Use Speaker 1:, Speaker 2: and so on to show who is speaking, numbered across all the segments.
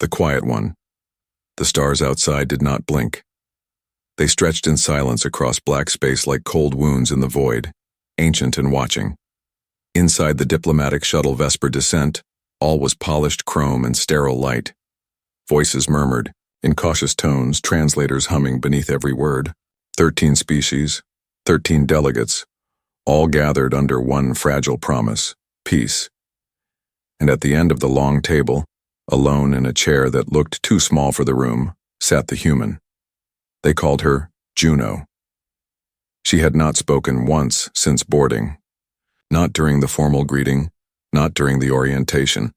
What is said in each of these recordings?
Speaker 1: the quiet one. The stars outside did not blink. They stretched in silence across black space like cold wounds in the void, ancient and watching. Inside the diplomatic shuttle Vesper descent, all was polished chrome and sterile light. Voices murmured, in cautious tones, translators humming beneath every word. 13 species, 13 delegates, all gathered under one fragile promise, peace. And at the end of the long table, alone in a chair that looked too small for the room, sat the human. They called her Juno. She had not spoken once since boarding. Not during the formal greeting, not during the orientation,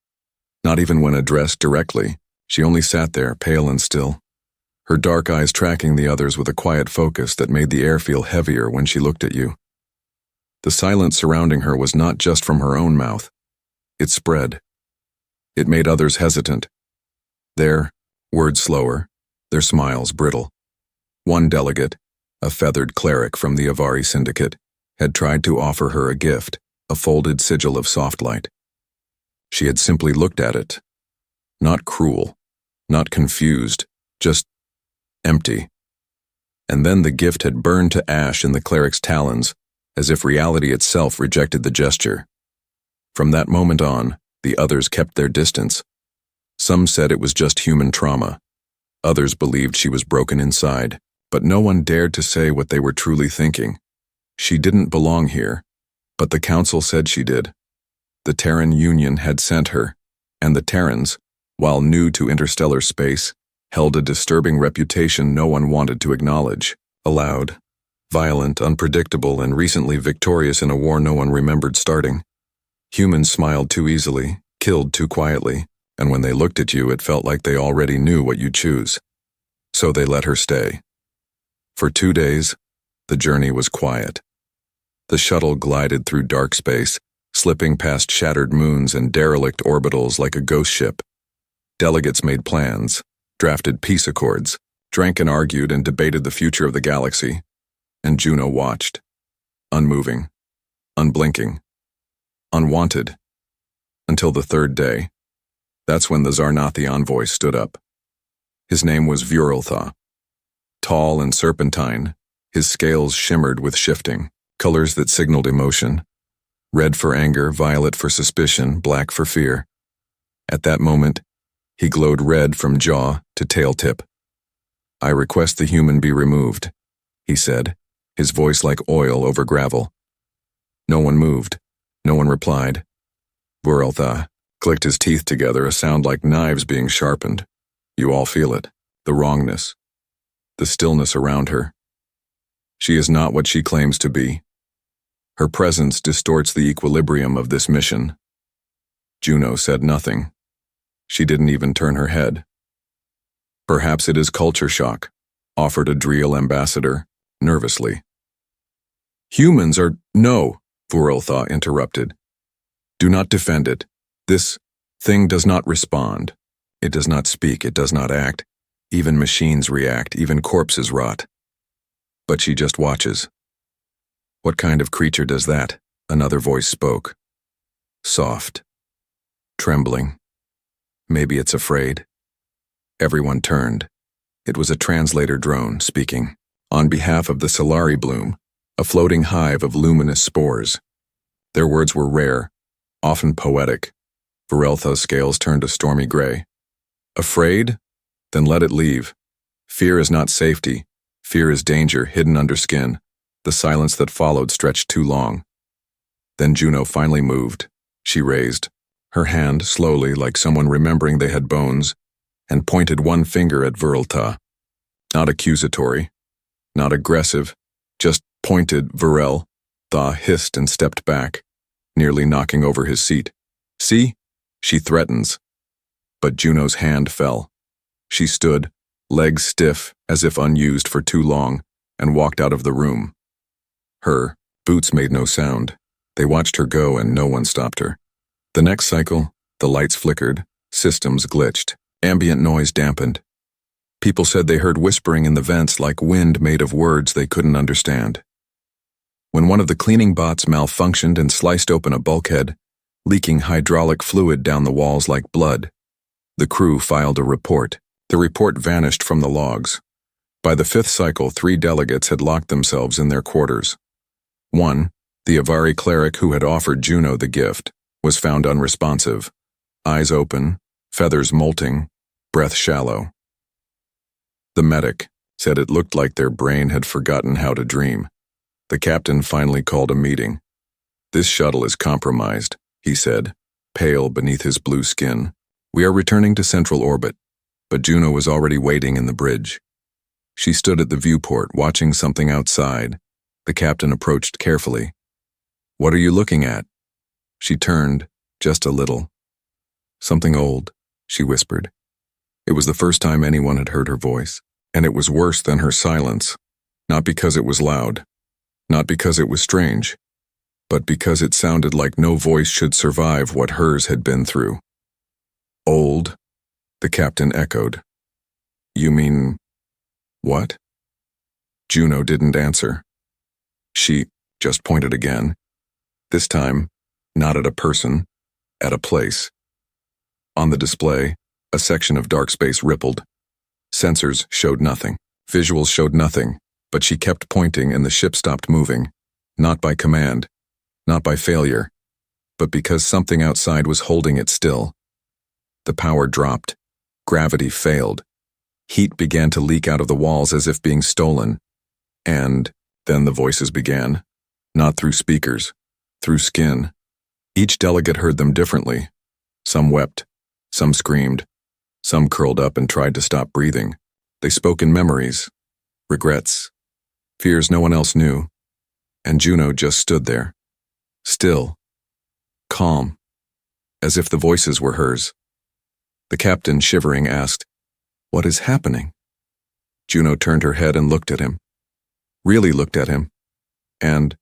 Speaker 1: not even when addressed directly. She only sat there, pale and still, her dark eyes tracking the others with a quiet focus that made the air feel heavier when she looked at you. The silence surrounding her was not just from her own mouth. It spread. It made others hesitant. Their words slower, their smiles brittle. One delegate, a feathered cleric from the Avari Syndicate, had tried to offer her a gift, a folded sigil of soft light. She had simply looked at it. Not cruel, not confused, just empty. And then the gift had burned to ash in the cleric's talons, as if reality itself rejected the gesture. From that moment on, the others kept their distance. Some said it was just human trauma. Others believed she was broken inside, but no one dared to say what they were truly thinking. She didn't belong here, but the council said she did. The Terran Union had sent her, and the Terrans, while new to interstellar space, held a disturbing reputation no one wanted to acknowledge. Aloud, violent, unpredictable, and recently victorious in a war no one remembered starting. Humans smiled too easily, killed too quietly, and when they looked at you, it felt like they already knew what you'd choose. So they let her stay. For 2 days, the journey was quiet. The shuttle glided through dark space, slipping past shattered moons and derelict orbitals like a ghost ship. Delegates made plans, drafted peace accords, drank and argued and debated the future of the galaxy, and Juno watched, unmoving, unblinking, unwanted, until the 3rd day. That's when the Zarnathi envoy stood up. His name was Vuriltha. Tall and serpentine, his scales shimmered with shifting, colors that signaled emotion. Red for anger, violet for suspicion, black for fear. At that moment, he glowed red from jaw to tail tip. "I request the human be removed," he said, his voice like oil over gravel. No one moved. No one replied. Vuriltha clicked his teeth together, a sound like knives being sharpened. You all feel it, the wrongness, the stillness around her. She is not what she claims to be. Her presence distorts the equilibrium of this mission. Juno said nothing. She didn't even turn her head. Perhaps it is culture shock, offered Adriel ambassador, nervously. Humans are— No, Vuriltha interrupted. Do not defend it. This thing does not respond. It does not speak, it does not act. Even machines react, even corpses rot. But she just watches. What kind of creature does that? Another voice spoke. Soft. Trembling. Maybe it's afraid. Everyone turned. It was a translator drone speaking. On behalf of the Solari bloom, a floating hive of luminous spores. Their words were rare, often poetic. Vuriltha's scales turned a stormy gray. Afraid? Then let it leave. Fear is not safety. Fear is danger hidden under skin. The silence that followed stretched too long. Then Juno finally moved. She raised her hand slowly, like someone remembering they had bones, and pointed one finger at Vuriltha. Not accusatory, not aggressive, just pointed. Vuriltha hissed and stepped back, nearly knocking over his seat. See? She threatens. But Juno's hand fell. She stood, legs stiff as if unused for too long, and walked out of the room. Her boots made no sound. They watched her go and no one stopped her. The next cycle, the lights flickered, systems glitched, ambient noise dampened. People said they heard whispering in the vents like wind made of words they couldn't understand. When one of the cleaning bots malfunctioned and sliced open a bulkhead, leaking hydraulic fluid down the walls like blood, The crew filed a report. The report vanished from the logs. By the fifth cycle, 3 delegates had locked themselves in their quarters. 1, the Avari cleric who had offered Juno the gift, was found unresponsive, eyes open, feathers molting, breath shallow. The medic said it looked like their brain had forgotten how to dream. The captain finally called a meeting. "This shuttle is compromised," he said, pale beneath his blue skin. "We are returning to central orbit." But Juno was already waiting in the bridge. She stood at the viewport, watching something outside. The captain approached carefully. "What are you looking at?" She turned, just a little. "Something old," she whispered. It was the first time anyone had heard her voice, and it was worse than her silence. Not because it was loud, not because it was strange, but because it sounded like no voice should survive what hers had been through. "Old?" the captain echoed. "You mean what?" Juno didn't answer. She just pointed again. This time, not at a person, at a place. On the display, a section of dark space rippled. Sensors showed nothing. Visuals showed nothing, but she kept pointing and the ship stopped moving. Not by command, not by failure, but because something outside was holding it still. The power dropped. Gravity failed. Heat began to leak out of the walls as if being stolen. And then the voices began. Not through speakers, through skin. Each delegate heard them differently. Some wept, some screamed, some curled up and tried to stop breathing. They spoke in memories, regrets, fears no one else knew. And Juno just stood there, still, calm, as if the voices were hers. The captain, shivering, asked, "What is happening?" Juno turned her head and looked at him. Really looked at him. And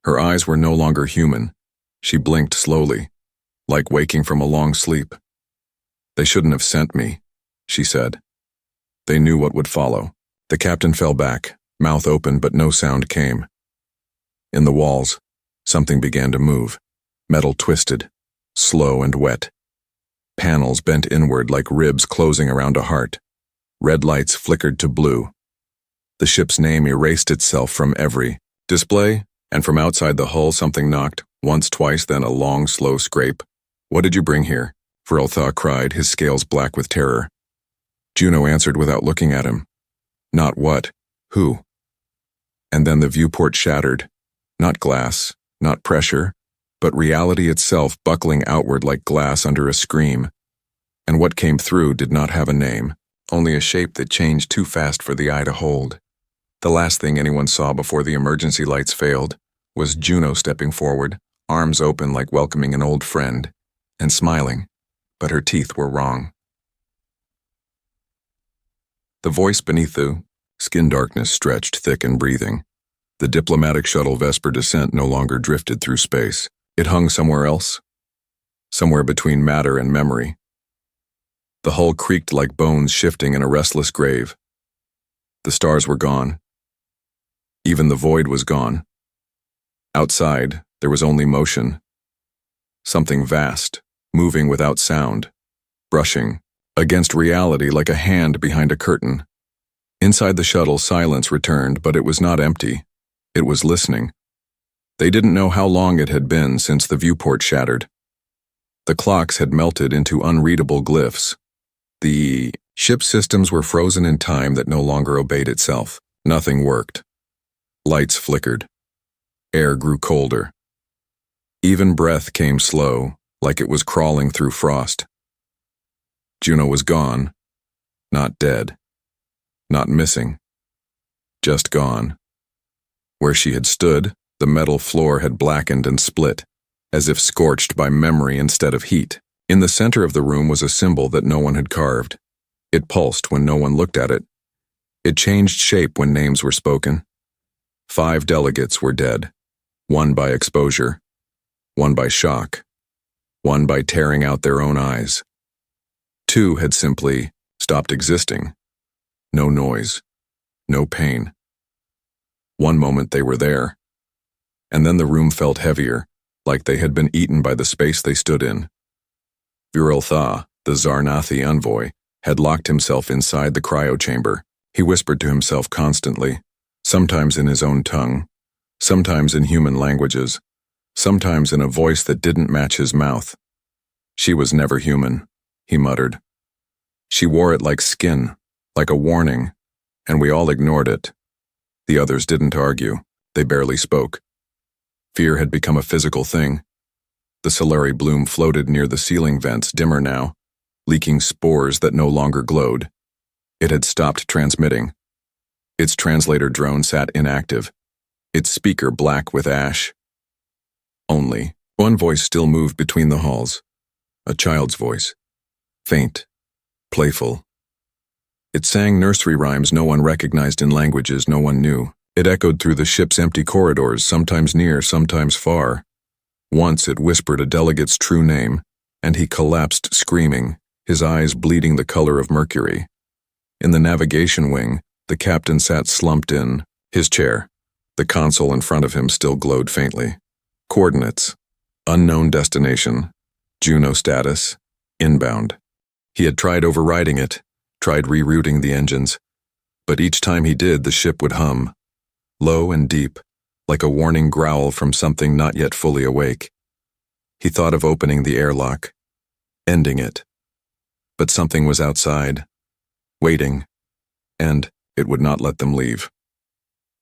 Speaker 1: her eyes were no longer human. She blinked slowly, like waking from a long sleep. "They shouldn't have sent me," she said. They knew what would follow. The captain fell back, mouth open, but no sound came. In the walls, something began to move. Metal twisted, slow and wet. Panels bent inward like ribs closing around a heart. Red lights flickered to blue. The ship's name erased itself from every display, and from outside the hull something knocked, once, twice, then a long, slow scrape. "What did you bring here?" Vreltha cried, his scales black with terror. Juno answered without looking at him. "Not what? Who?" And then the viewport shattered. Not glass, not pressure, but reality itself buckling outward like glass under a scream. And what came through did not have a name, only a shape that changed too fast for the eye to hold. The last thing anyone saw before the emergency lights failed was Juno stepping forward, arms open like welcoming an old friend, and smiling, but her teeth were wrong. The voice beneath the skin darkness stretched thick and breathing. The diplomatic shuttle Vesper descent no longer drifted through space. It hung somewhere else, somewhere between matter and memory. The hull creaked like bones shifting in a restless grave. The stars were gone. Even the void was gone. Outside, there was only motion. Something vast, moving without sound, brushing against reality like a hand behind a curtain. Inside the shuttle, silence returned, but it was not empty. It was listening. They didn't know how long it had been since the viewport shattered. The clocks had melted into unreadable glyphs. The ship's systems were frozen in time that no longer obeyed itself. Nothing worked. Lights flickered. Air grew colder. Even breath came slow, like it was crawling through frost. Juno was gone. Not dead. Not missing. Just gone. Where she had stood, the metal floor had blackened and split, as if scorched by memory instead of heat. In the center of the room was a symbol that no one had carved. It pulsed when no one looked at it. It changed shape when names were spoken. 5 delegates were dead. 1 by exposure. 1 by shock. 1 by tearing out their own eyes. 2 had simply stopped existing. No noise. No pain. One moment they were there, and then the room felt heavier, like they had been eaten by the space they stood in. Vreltha, the Zarnathi envoy, had locked himself inside the cryo chamber. He whispered to himself constantly, sometimes in his own tongue, sometimes in human languages, sometimes in a voice that didn't match his mouth. She was never human, he muttered. She wore it like skin, like a warning, and we all ignored it. The others didn't argue. They barely spoke. Fear had become a physical thing. The Solari bloom floated near the ceiling vents, dimmer now, leaking spores that no longer glowed. It had stopped transmitting. Its translator drone sat inactive, its speaker black with ash. Only one voice still moved between the halls, a child's voice, faint, playful. It sang nursery rhymes no one recognized in languages no one knew. It echoed through the ship's empty corridors, sometimes near, sometimes far. Once it whispered a delegate's true name, and he collapsed screaming, his eyes bleeding the color of mercury. In the navigation wing, the captain sat slumped in his chair. The console in front of him still glowed faintly. Coordinates: unknown destination, Juno status, inbound. He had tried overriding it, tried rerouting the engines, but each time he did, the ship would hum, low and deep, like a warning growl from something not yet fully awake. He thought of opening the airlock, ending it. But something was outside, waiting, and it would not let them leave.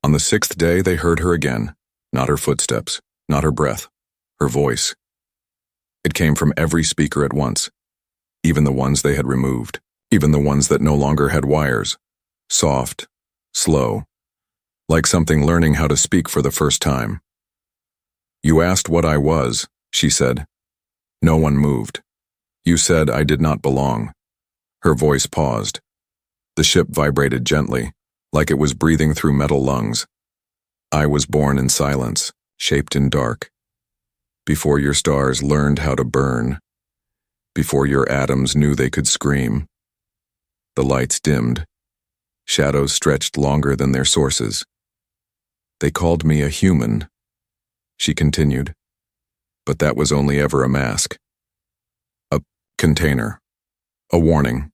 Speaker 1: On the 6th day, they heard her again, not her footsteps, not her breath, her voice. It came from every speaker at once, even the ones they had removed, even the ones that no longer had wires, soft, slow, like something learning how to speak for the first time. You asked what I was, she said. No one moved. You said I did not belong. Her voice paused. The ship vibrated gently, like it was breathing through metal lungs. I was born in silence, shaped in dark. Before your stars learned how to burn. Before your atoms knew they could scream. The lights dimmed. Shadows stretched longer than their sources. They called me a human, she continued, but that was only ever a mask. A container. A warning.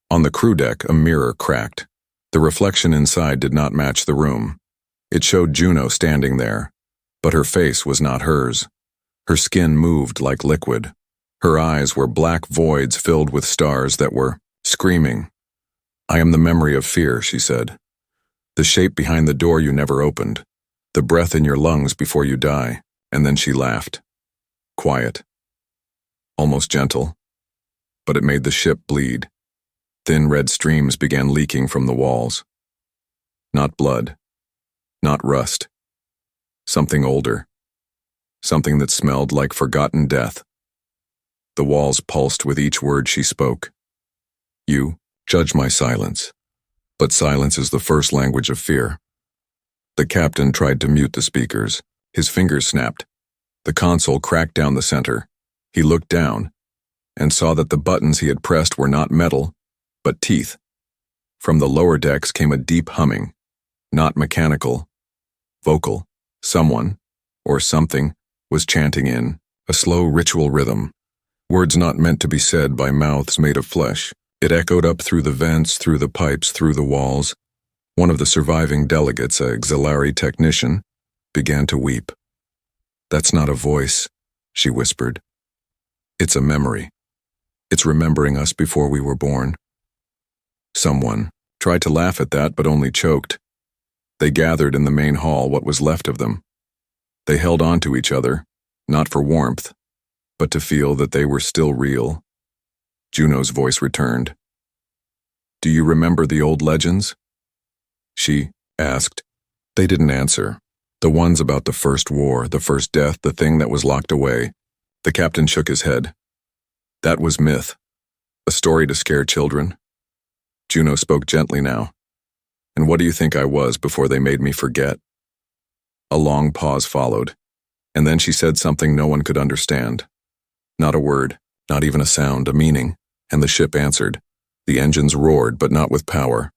Speaker 1: On the crew deck, a mirror cracked. The reflection inside did not match the room. It showed Juno standing there, but her face was not hers. Her skin moved like liquid. Her eyes were black voids filled with stars that were screaming. I am the memory of fear, she said. The shape behind the door you never opened. The breath in your lungs before you die. And then she laughed. Quiet. Almost gentle. But it made the ship bleed. Thin red streams began leaking from the walls. Not blood. Not rust. Something older. Something that smelled like forgotten death. The walls pulsed with each word she spoke. You judge my silence. But silence is the first language of fear. The captain tried to mute the speakers. His fingers snapped. The console cracked down the center. He looked down and saw that the buttons he had pressed were not metal, but teeth. From the lower decks came a deep humming, not mechanical, vocal. Someone, or something, was chanting in a slow ritual rhythm. Words not meant to be said by mouths made of flesh. It echoed up through the vents, through the pipes, through the walls. One of the surviving delegates, a auxiliary technician, began to weep. That's not a voice, she whispered. It's a memory. It's remembering us before we were born. Someone tried to laugh at that, but only choked. They gathered in the main hall, what was left of them. They held on to each other, not for warmth, but to feel that they were still real. Juno's voice returned. Do you remember the old legends? She asked. They didn't answer. The ones about the first war, the first death, the thing that was locked away. The captain shook his head. That was myth. A story to scare children. Juno spoke gently now. And what do you think I was before they made me forget? A long pause followed, and then she said something no one could understand. Not a word, not even a sound, a meaning, and the ship answered. The engines roared, but not with power.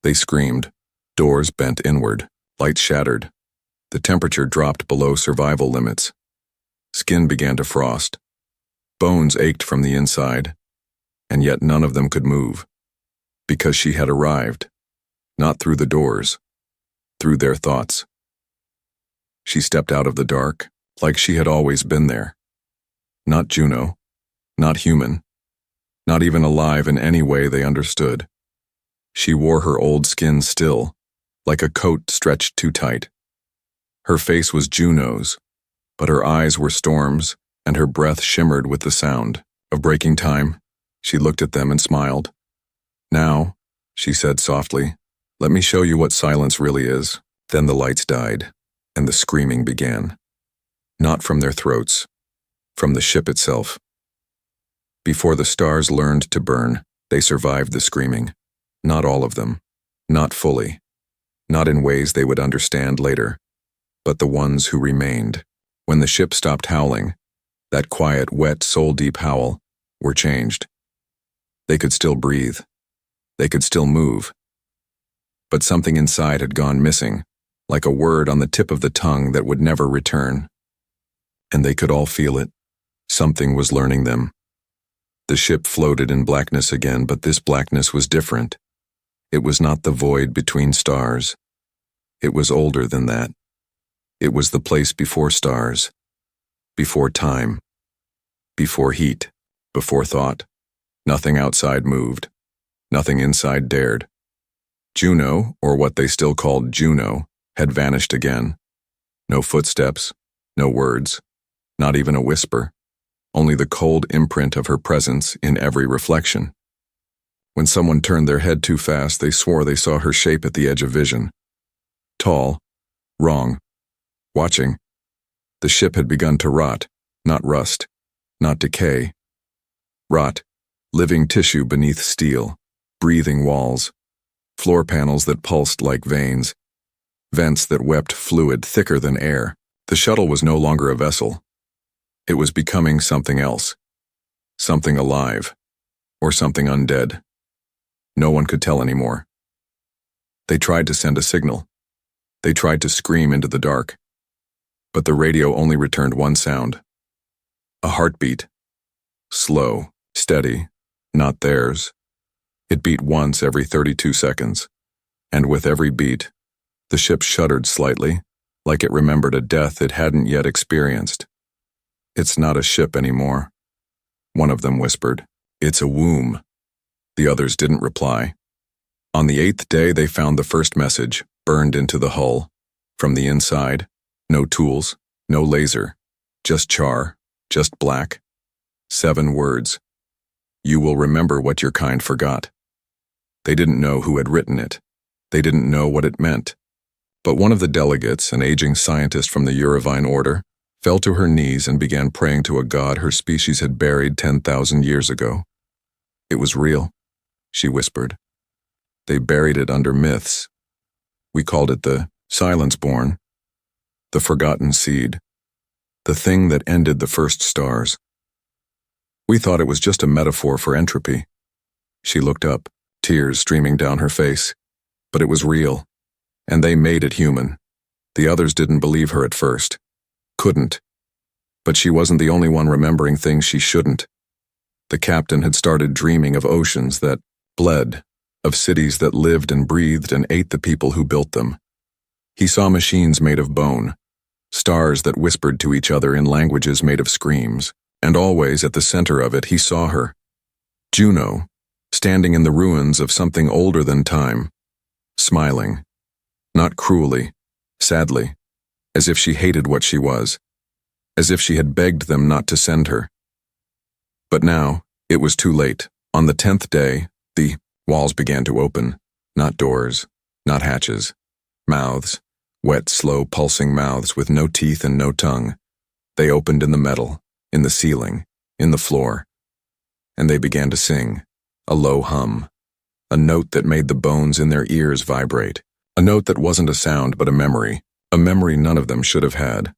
Speaker 1: They screamed. Doors bent inward, lights shattered. The temperature dropped below survival limits. Skin began to frost. Bones ached from the inside, and yet none of them could move. Because she had arrived, not through the doors, through their thoughts. She stepped out of the dark, like she had always been there. Not Juno, not human, not even alive in any way they understood. She wore her old skin still, like a coat stretched too tight. Her face was Juno's, but her eyes were Storm's, and her breath shimmered with the sound of breaking time. She looked at them and smiled. "Now," she said softly, "let me show you what silence really is." Then the lights died, and the screaming began. Not from their throats, from the ship itself. Before the stars learned to burn, they survived the screaming. Not all of them, not fully, not in ways they would understand later, but the ones who remained. When the ship stopped howling, that quiet, wet, soul-deep howl, were changed. They could still breathe. They could still move. But something inside had gone missing, like a word on the tip of the tongue that would never return. And they could all feel it. Something was learning them. The ship floated in blackness again, but this blackness was different. It was not the void between stars. It was older than that. It was the place before stars, before time, before heat, before thought. Nothing outside moved. Nothing inside dared. Juno, or what they still called Juno, had vanished again. No footsteps, no words, not even a whisper, only the cold imprint of her presence in every reflection. When someone turned their head too fast, they swore they saw her shape at the edge of vision. Tall, wrong, watching. The ship had begun to rot, not rust, not decay. Rot, living tissue beneath steel, breathing walls, floor panels that pulsed like veins, vents that wept fluid thicker than air. The shuttle was no longer a vessel. It was becoming something else, something alive, or something undead. No one could tell anymore. They tried to send a signal. They tried to scream into the dark. But the radio only returned one sound. A heartbeat. Slow, steady, not theirs. It beat once every 32 seconds. And with every beat, the ship shuddered slightly, like it remembered a death it hadn't yet experienced. "It's not a ship anymore," one of them whispered. "It's a womb." The others didn't reply. On the 8th day, they found the first message, burned into the hull. From the inside, no tools, no laser, just char, just black. 7 words. "You will remember what your kind forgot." They didn't know who had written it. They didn't know what it meant. But one of the delegates, an aging scientist from the Uravine Order, fell to her knees and began praying to a god her species had buried 10,000 years ago. "It was real," she whispered. "They buried it under myths. We called it the Silence-born, the forgotten seed, the thing that ended the first stars. We thought it was just a metaphor for entropy." She looked up, tears streaming down her face. But it was real, and they made it human. The others didn't believe her at first. Couldn't. But she wasn't the only one remembering things she shouldn't. The captain had started dreaming of oceans that bled, of cities that lived and breathed and ate the people who built them. He saw machines made of bone, stars that whispered to each other in languages made of screams, and always at the center of it he saw her, Juno, standing in the ruins of something older than time, smiling, not cruelly, sadly, as if she hated what she was, as if she had begged them not to send her. But now, it was too late. On the 10th day, the walls began to open, not doors, not hatches, mouths, wet, slow, pulsing mouths with no teeth and no tongue. They opened in the metal, in the ceiling, in the floor, and they began to sing, a low hum, a note that made the bones in their ears vibrate, a note that wasn't a sound but a memory none of them should have had.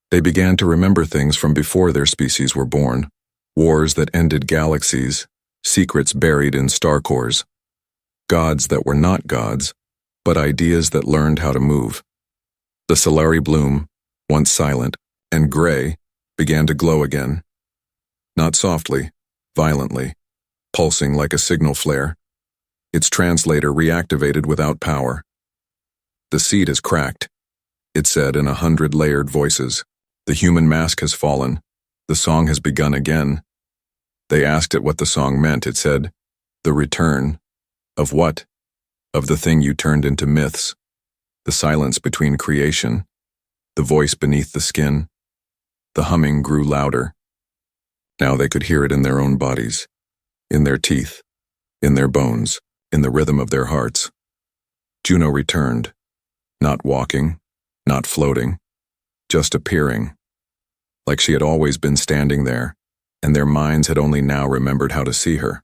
Speaker 1: They began to remember things from before their species were born, wars that ended galaxies, secrets buried in star cores, gods that were not gods, but ideas that learned how to move. The Solari bloom, once silent and gray, began to glow again. Not softly, violently, pulsing like a signal flare, its translator reactivated without power. "The seed has cracked," it said in 100 layered voices. "The human mask has fallen. The song has begun again." They asked it what the song meant. It said, "The return." Of what? Of the thing you turned into myths. The silence between creation. The voice beneath the skin. The humming grew louder. Now they could hear it in their own bodies, in their teeth, in their bones, in the rhythm of their hearts. Juno returned, not walking, not floating, just appearing, like she had always been standing there, and their minds had only now remembered how to see her.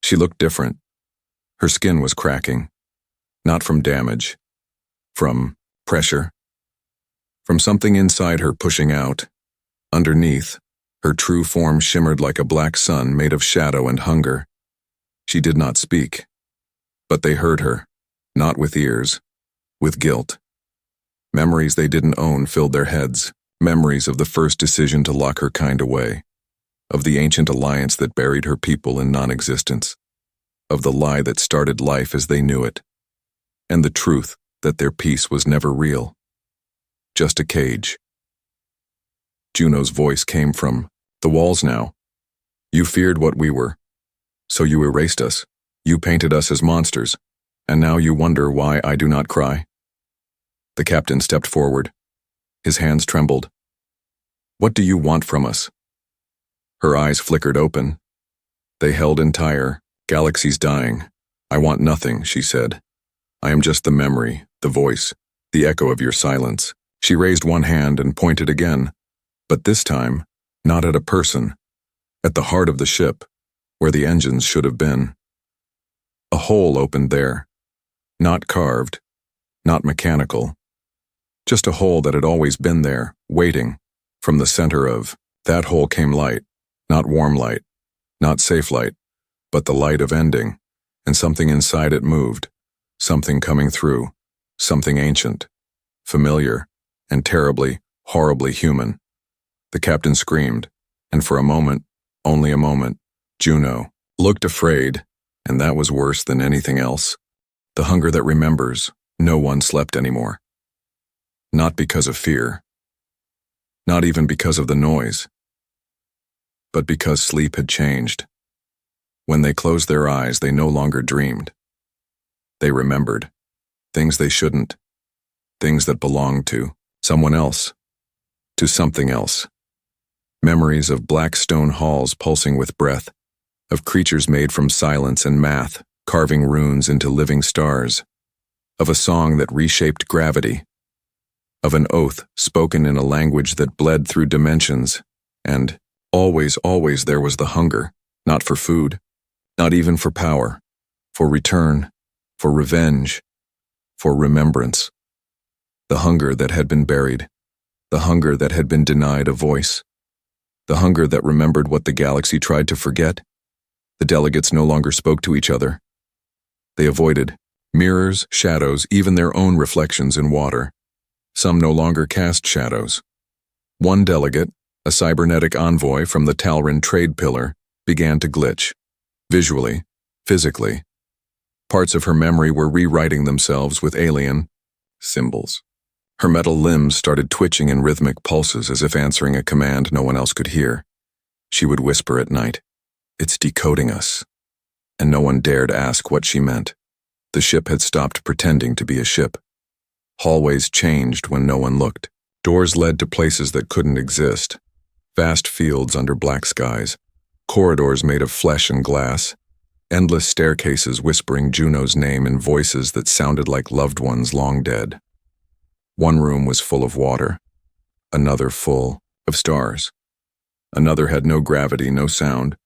Speaker 1: She looked different. Her skin was cracking, not from damage, from pressure, from something inside her pushing out. Underneath, her true form shimmered like a black sun made of shadow and hunger. She did not speak, but they heard her, not with ears, with guilt. Memories they didn't own filled their heads, memories of the first decision to lock her kind away, of the ancient alliance that buried her people in non-existence, of the lie that started life as they knew it, and the truth that their peace was never real, just a cage. Juno's voice came from the walls now. "You feared what we were, so you erased us. You painted us as monsters, and now you wonder why I do not cry." The captain stepped forward. His hands trembled. "What do you want from us?" Her eyes flickered open. They held entire, "Galaxies dying. I want nothing," she said. "I am just the memory, the voice, the echo of your silence." She raised one hand and pointed again, but this time, not at a person, at the heart of the ship, where the engines should have been. A hole opened there, not carved, not mechanical, just a hole that had always been there, waiting. From the center of that hole came light, not warm light, not safe light, but the light of ending, and something inside it moved, something coming through, something ancient, familiar, and terribly, horribly human. The captain screamed, and for a moment, only a moment, Juno looked afraid, and that was worse than anything else. The hunger that remembers, no one slept anymore. Not because of fear, not even because of the noise, but because sleep had changed. When they closed their eyes, they no longer dreamed. They remembered things they shouldn't, things that belonged to someone else, to something else. Memories of black stone halls pulsing with breath, of creatures made from silence and math, carving runes into living stars, of a song that reshaped gravity, of an oath spoken in a language that bled through dimensions, and always, always there was the hunger, not for food, not even for power, for return, for revenge, for remembrance. The hunger that had been buried, the hunger that had been denied a voice, the hunger that remembered what the galaxy tried to forget. The delegates no longer spoke to each other. They avoided mirrors, shadows, even their own reflections in water. Some no longer cast shadows. One delegate, a cybernetic envoy from the Talrin trade pillar, began to glitch. Visually, physically. Parts of her memory were rewriting themselves with alien symbols. Her metal limbs started twitching in rhythmic pulses as if answering a command no one else could hear. She would whisper at night, "It's decoding us." And no one dared ask what she meant. The ship had stopped pretending to be a ship. Hallways changed when no one looked. Doors led to places that couldn't exist. Vast fields under black skies. Corridors made of flesh and glass. Endless staircases whispering Juno's name in voices that sounded like loved ones long dead. One room was full of water. Another full of stars. Another had no gravity, no sound,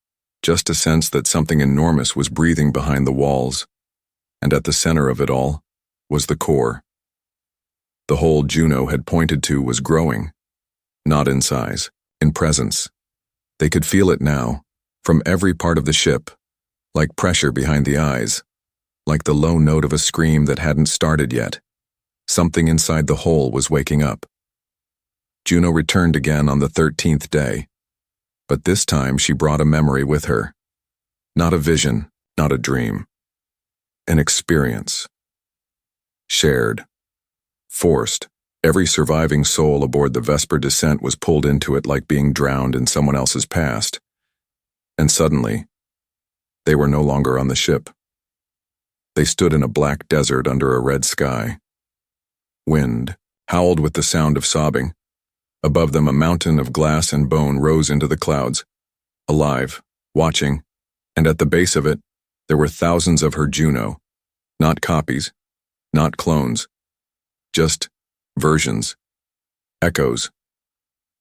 Speaker 1: just a sense that something enormous was breathing behind the walls. And at the center of it all was the core. The hole Juno had pointed to was growing, not in size, in presence. They could feel it now, from every part of the ship, like pressure behind the eyes, like the low note of a scream that hadn't started yet. Something inside the hole was waking up. Juno returned again on the 13th day, but this time she brought a memory with her. Not a vision, not a dream. An experience. Shared. Forced. Every surviving soul aboard the Vesper descent was pulled into it like being drowned in someone else's past. And suddenly, they were no longer on the ship. They stood in a black desert under a red sky. Wind howled with the sound of sobbing. Above them, a mountain of glass and bone rose into the clouds, alive, watching, and at the base of it, there were thousands of her Juno, not copies, not clones, just versions, echoes,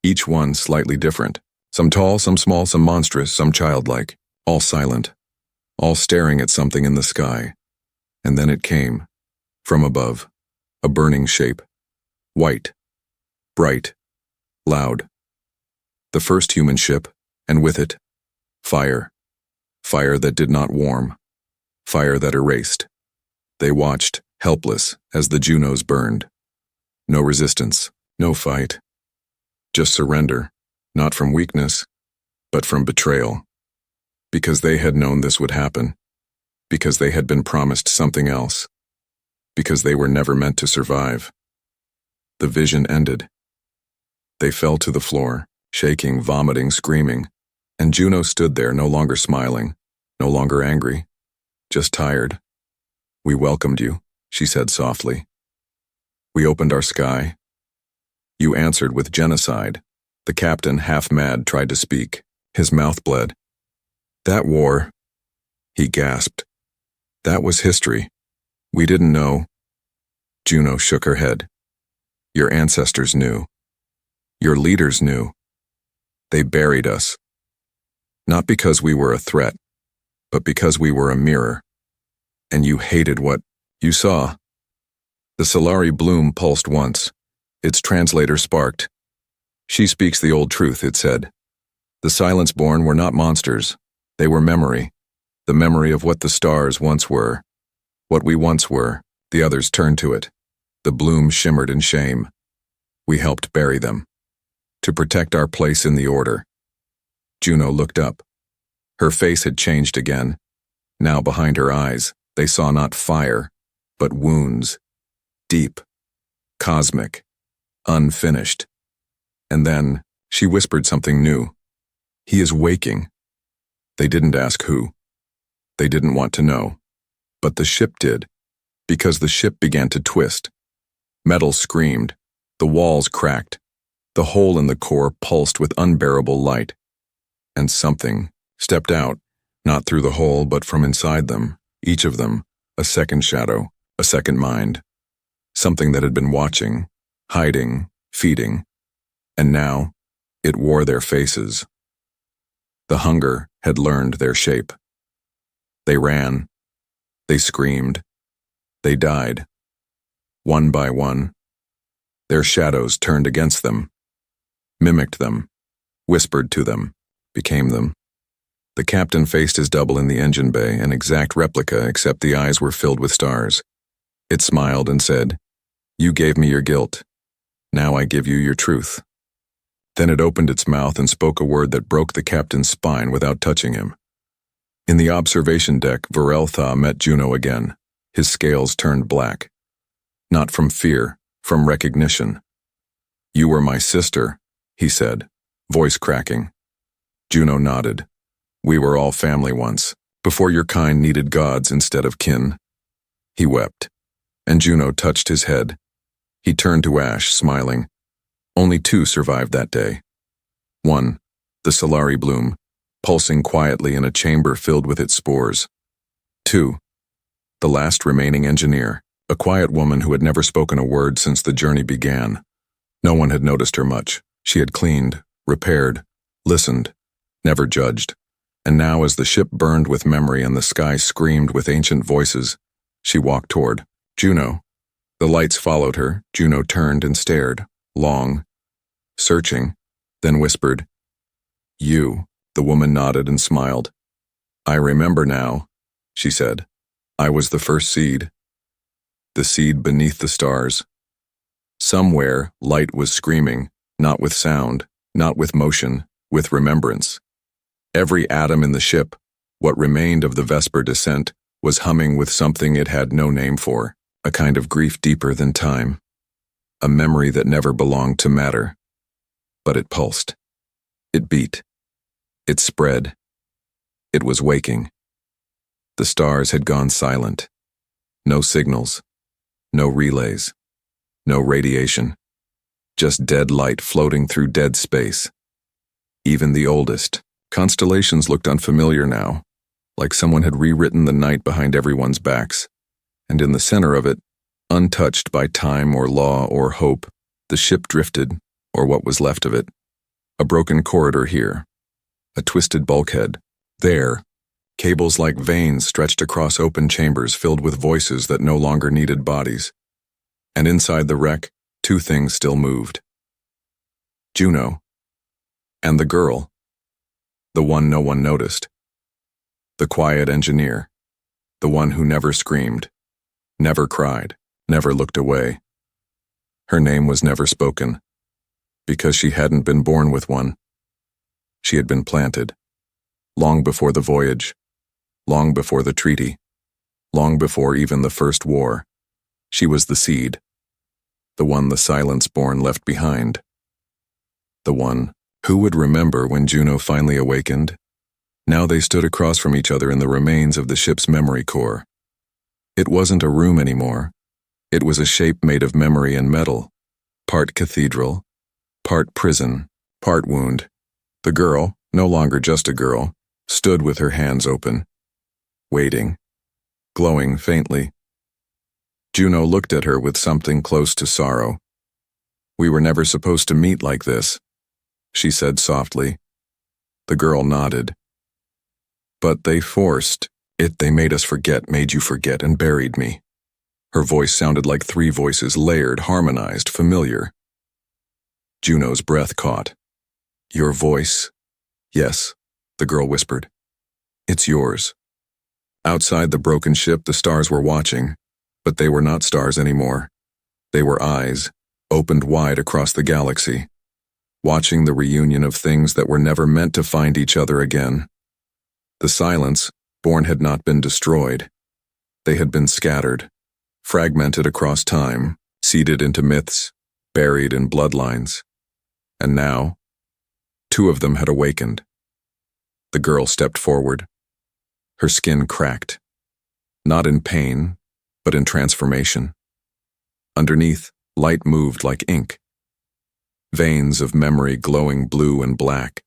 Speaker 1: each one slightly different, some tall, some small, some monstrous, some childlike, all silent, all staring at something in the sky. And then it came, from above, a burning shape, white, bright, loud. The first human ship, and with it, fire. Fire that did not warm. Fire that erased. They watched, helpless, as the Junos burned. No resistance, no fight. Just surrender, not from weakness, but from betrayal. Because they had known this would happen. Because they had been promised something else. Because they were never meant to survive. The vision ended. They fell to the floor, shaking, vomiting, screaming, and Juno stood there, no longer smiling, no longer angry, just tired. "We welcomed you," she said softly. "We opened our sky. You answered with genocide." The captain, half mad, tried to speak. His mouth bled. "That war," he gasped. "That was history. We didn't know." Juno shook her head. "Your ancestors knew. Your leaders knew. They buried us. Not because we were a threat, but because we were a mirror. And you hated what you saw." The Solari bloom pulsed once. Its translator sparked. "She speaks the old truth," it said. "The Silence-born were not monsters. They were memory. The memory of what the stars once were. What we once were." The others turned to it. The bloom shimmered in shame. "We helped bury them. To protect our place in the order." Juno looked up. Her face had changed again. Now behind her eyes, they saw not fire, but wounds. Deep. Cosmic. Unfinished. And then, she whispered something new. "He is waking." They didn't ask who. They didn't want to know. But the ship did, because the ship began to twist. Metal screamed. The walls cracked. The hole in the core pulsed with unbearable light. And something stepped out, not through the hole but from inside them, each of them, a second shadow, a second mind. Something that had been watching, hiding, feeding. And now, it wore their faces. The hunger had learned their shape. They ran. They screamed. They died. One by one. Their shadows turned against them, mimicked them, whispered to them, became them. The captain faced his double in the engine bay, an exact replica except the eyes were filled with stars. It smiled and said, "You gave me your guilt. Now I give you your truth." Then it opened its mouth and spoke a word that broke the captain's spine without touching him. In the observation deck, Vareltha met Juno again. His scales turned black. Not from fear, from recognition. "You were my sister," he said, voice cracking. Juno nodded. "We were all family once, before your kind needed gods instead of kin." He wept, and Juno touched his head. He turned to ash, smiling. Only two survived that day. One, the Solari bloom, pulsing quietly in a chamber filled with its spores. Two, the last remaining engineer, a quiet woman who had never spoken a word since the journey began. No one had noticed her much. She had cleaned, repaired, listened, never judged. And now as the ship burned with memory and the sky screamed with ancient voices, she walked toward Juno. The lights followed her. Juno turned and stared, long, searching, then whispered, "You." The woman nodded and smiled. "I remember now," she said. "I was the first seed. The seed beneath the stars." Somewhere, light was screaming, not with sound, not with motion, with remembrance. Every atom in the ship, What remained of the Vesper descent was humming with something it had no name for, a kind of grief deeper than time, a memory that never belonged to matter. But it pulsed. It beat. It spread. It was waking. The stars had gone silent. No signals. No relays. No radiation. Just dead light floating through dead space. Even the oldest constellations looked unfamiliar now, like someone had rewritten the night behind everyone's backs. And in the center of it, untouched by time or law or hope, the ship drifted, or what was left of it. A broken corridor here. A twisted bulkhead. There, cables like veins stretched across open chambers filled with voices that no longer needed bodies. And inside the wreck, two things still moved. Juno. And the girl. The one no one noticed. The quiet engineer. The one who never screamed. Never cried. Never looked away. Her name was never spoken. Because she hadn't been born with one. She had been planted. Long before the voyage. Long before the treaty. Long before even the first war. She was the seed. The one the silence-born left behind. The one who would remember when Juno finally awakened. Now they stood across from each other in the remains of the ship's memory core. It wasn't a room anymore. It was a shape made of memory and metal. Part cathedral, part prison, part wound. The girl, no longer just a girl, stood with her hands open, waiting, glowing faintly. Juno looked at her with something close to sorrow. "We were never supposed to meet like this," she said softly. The girl nodded. "But they forced it. They made us forget, made you forget, and buried me." Her voice sounded like three voices, layered, harmonized, familiar. Juno's breath caught. "Your voice?" "Yes," the girl whispered. "It's yours." Outside the broken ship, the stars were watching, but they were not stars anymore. They were eyes, opened wide across the galaxy, watching the reunion of things that were never meant to find each other again. The silence, born had not been destroyed. They had been scattered, fragmented across time, seeded into myths, buried in bloodlines. And now, two of them had awakened. The girl stepped forward. Her skin cracked, not in pain, but in transformation. Underneath, light moved like ink. Veins of memory glowing blue and black.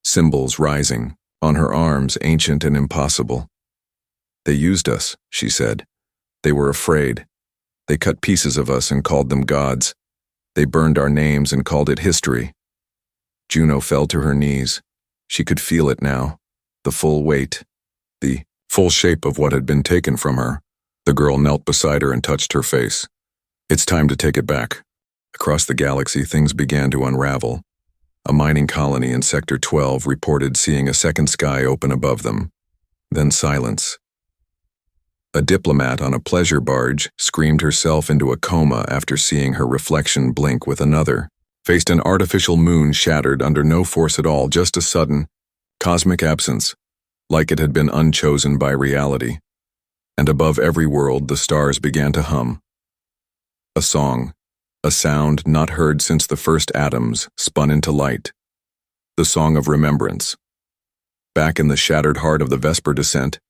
Speaker 1: Symbols rising, on her arms ancient and impossible. "They used us," she said. "They were afraid. They cut pieces of us and called them gods. They burned our names and called it history." Juno fell to her knees. She could feel it now, the full weight, the full shape of what had been taken from her. The girl knelt beside her and touched her face. "It's time to take it back." Across the galaxy, things began to unravel. A mining colony in Sector 12 reported seeing a second sky open above them. Then silence. A diplomat on a pleasure barge screamed herself into a coma after seeing her reflection blink with another. Faced an artificial moon shattered under no force at all, just a sudden, cosmic absence, like it had been unchosen by reality. And above every world, the stars began to hum. A song, a sound not heard since the first atoms spun into light. The song of remembrance. Back in the shattered heart of the Vesper descent,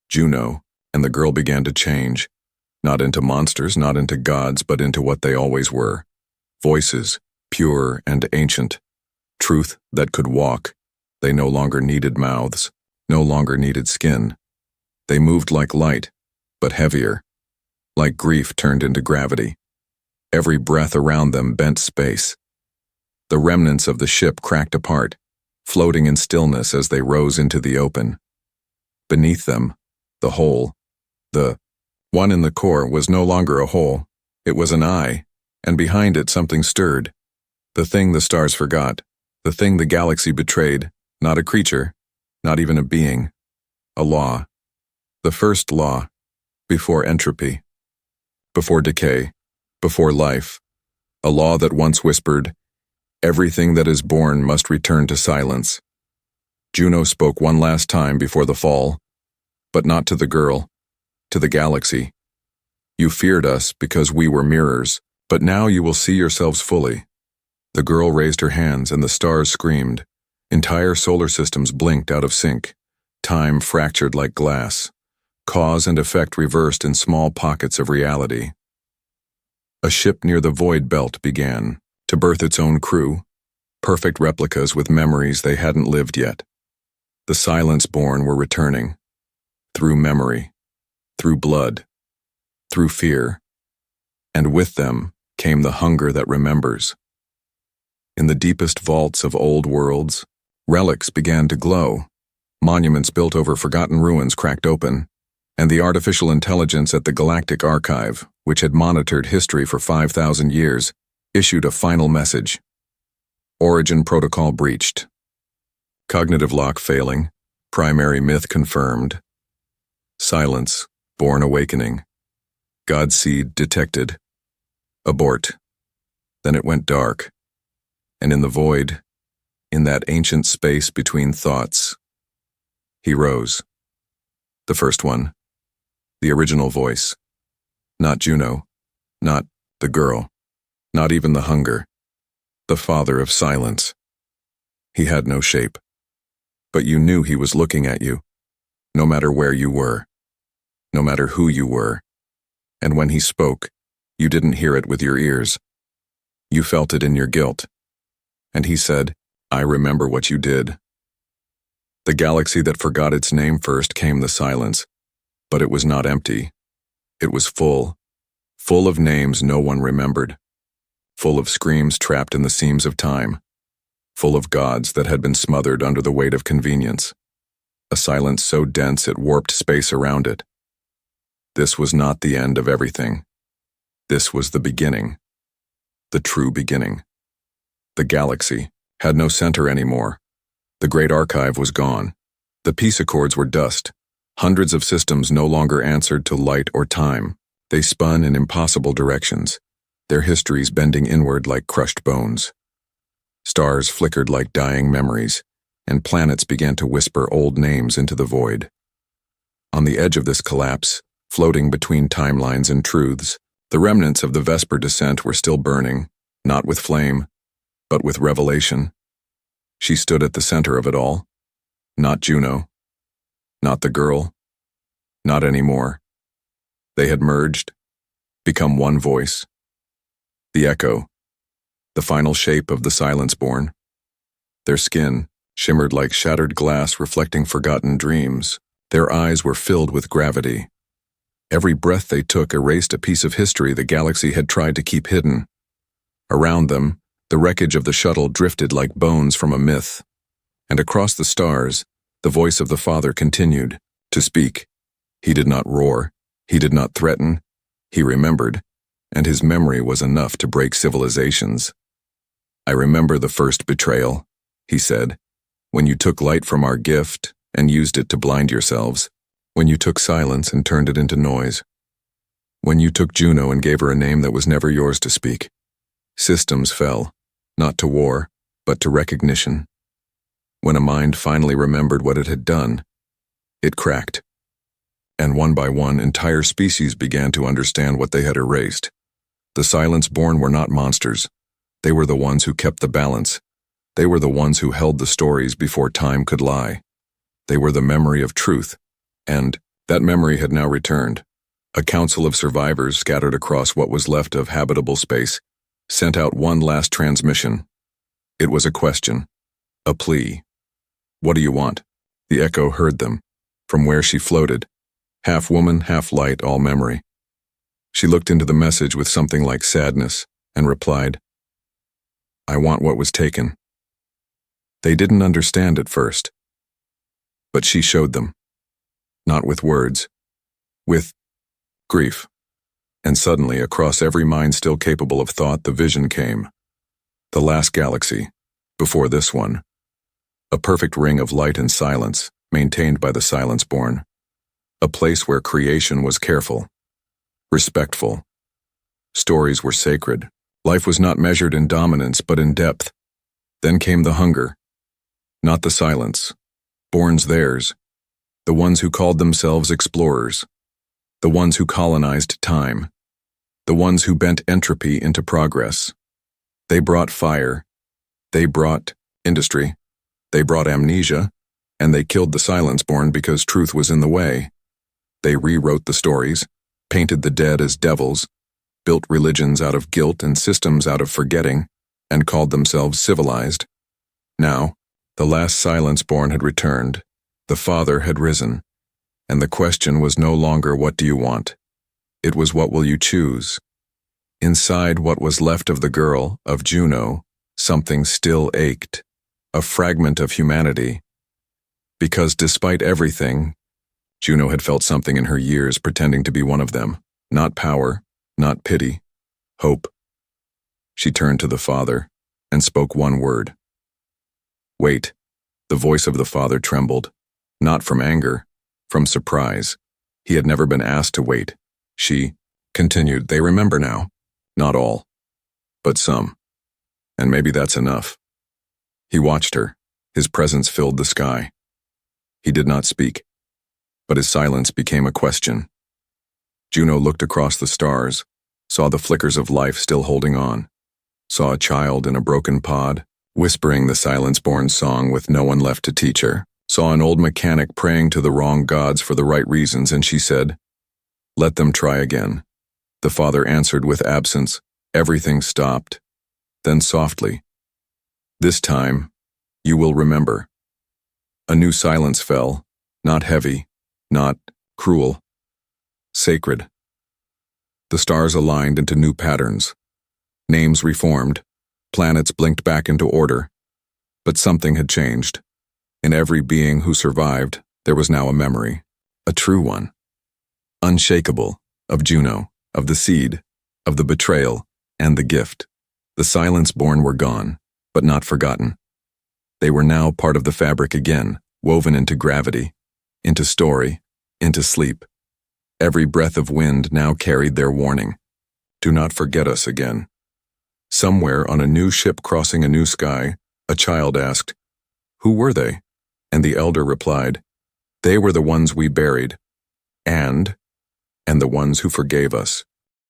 Speaker 1: Juno and the girl began to change, not into monsters, not into gods, but into what they always were. Voices, pure and ancient. Truth that could walk. They no longer needed mouths, no longer needed skin. They moved like light, but heavier. Like grief turned into gravity. Every breath around them bent space. The remnants of the ship cracked apart, floating in stillness as they rose into the open. Beneath them, the hole, the one in the core, was no longer a hole. It was an eye, and behind it something stirred. The thing the stars forgot, the thing the galaxy betrayed, not a creature, not even a being. A law. The first law, before entropy, before decay, before life. A law that once whispered, "Everything that is born must return to silence." Juno spoke one last time before the fall, but not to the girl, to the galaxy. You feared us because we were mirrors, but now you will see yourselves fully. The girl raised her hands and the stars screamed. Entire solar systems blinked out of sync. Time fractured like glass. Cause and effect reversed in small pockets of reality. A ship near the void belt began to birth its own crew, perfect replicas with memories they hadn't lived yet. The Silence-born were returning, through memory, through blood, through fear, and with them came the hunger that remembers. In the deepest vaults of old worlds, relics began to glow. Monuments built over forgotten ruins cracked open, and the artificial intelligence at the Galactic Archive, which had monitored history for 5,000 years, issued a final message. Origin protocol breached. Cognitive lock failing. Primary myth confirmed. Silence-born awakening. God seed detected. Abort. Then it went dark. And in the void, in that ancient space between thoughts, he rose. The first one. The original voice. Not Juno. Not the girl. Not even the hunger. The father of silence. He had no shape. But you knew he was looking at you, no matter where you were, no matter who you were. And when he spoke, you didn't hear it with your ears. You felt it in your guilt. And he said, I remember what you did. The galaxy that forgot its name first came the silence, but it was not empty. It was full of names no one remembered, full of screams trapped in the seams of time, full of gods that had been smothered under the weight of convenience, a silence so dense it warped space around it. This was not the end of everything. This was the beginning, the true beginning. The galaxy had no center anymore. The great archive was gone. The peace accords were dust. Hundreds of systems no longer answered to light or time. They spun in impossible directions, their histories bending inward like crushed bones. Stars flickered like dying memories, and planets began to whisper old names into the void. On the edge of this collapse, floating between timelines and truths, the remnants of the Vesper descent were still burning, not with flame, but with revelation. She stood at the center of it all. Not Juno. Not the girl. Not anymore. They had merged, become one voice. The echo. The final shape of the silence-born. Their skin shimmered like shattered glass reflecting forgotten dreams. Their eyes were filled with gravity. Every breath they took erased a piece of history the galaxy had tried to keep hidden. Around them, the wreckage of the shuttle drifted like bones from a myth. And across the stars, the voice of the Father continued to speak. He did not roar. He did not threaten. He remembered, and his memory was enough to break civilizations. I remember the first betrayal, he said, when you took light from our gift and used it to blind yourselves, when you took silence and turned it into noise, when you took Juno and gave her a name that was never yours to speak. Systems fell, not to war, but to recognition. When a mind finally remembered what it had done, it cracked. And one by one, entire species began to understand what they had erased. The silence-born were not monsters. They were the ones who kept the balance. They were the ones who held the stories before time could lie. They were the memory of truth, and that memory had now returned. A council of survivors scattered across what was left of habitable space sent out one last transmission. It was a question, a plea. What do you want? The echo heard them, from where she floated, half woman, half light, all memory. She looked into the message with something like sadness and replied, I want what was taken. They didn't understand at first, but she showed them, not with words, with grief. And suddenly, across every mind still capable of thought, the vision came. The last galaxy, before this one. A perfect ring of light and silence, maintained by the silence-born. A place where creation was careful, respectful. Stories were sacred. Life was not measured in dominance, but in depth. Then came the hunger. Not the silence, Borns theirs, the ones who called themselves explorers, the ones who colonized time, the ones who bent entropy into progress. They brought fire, they brought industry, they brought amnesia, and they killed the Silence-born because truth was in the way. They rewrote the stories, painted the dead as devils, built religions out of guilt and systems out of forgetting, and called themselves civilized. Now, the last Silence-born had returned, the Father had risen, and the question was no longer what do you want? It was what will you choose? Inside what was left of the girl, of Juno, something still ached, a fragment of humanity. Because despite everything, Juno had felt something in her years pretending to be one of them, not power, not pity, hope. She turned to the Father and spoke one word. Wait. The voice of the Father trembled, not from anger, from surprise. He had never been asked to wait. She continued, they remember now. Not all, but some. And maybe that's enough. He watched her. His presence filled the sky. He did not speak, but his silence became a question. Juno looked across the stars, saw the flickers of life still holding on, saw a child in a broken pod, whispering the Silence-born song with no one left to teach her, saw an old mechanic praying to the wrong gods for the right reasons, and she said, let them try again. The Father answered with absence. Everything stopped. Then softly, this time, you will remember. A new silence fell, not heavy, not cruel, sacred. The stars aligned into new patterns. Names reformed. Planets blinked back into order. But something had changed. In every being who survived, there was now a memory, a true one, unshakable, of Juno, of the seed, of the betrayal, and the gift. The Silence-born were gone, but not forgotten. They were now part of the fabric again, woven into gravity, into story, into sleep. Every breath of wind now carried their warning. Do not forget us again. Somewhere on a new ship crossing a new sky, a child asked, who were they? And the elder replied, they were the ones we buried, and the ones who forgave us.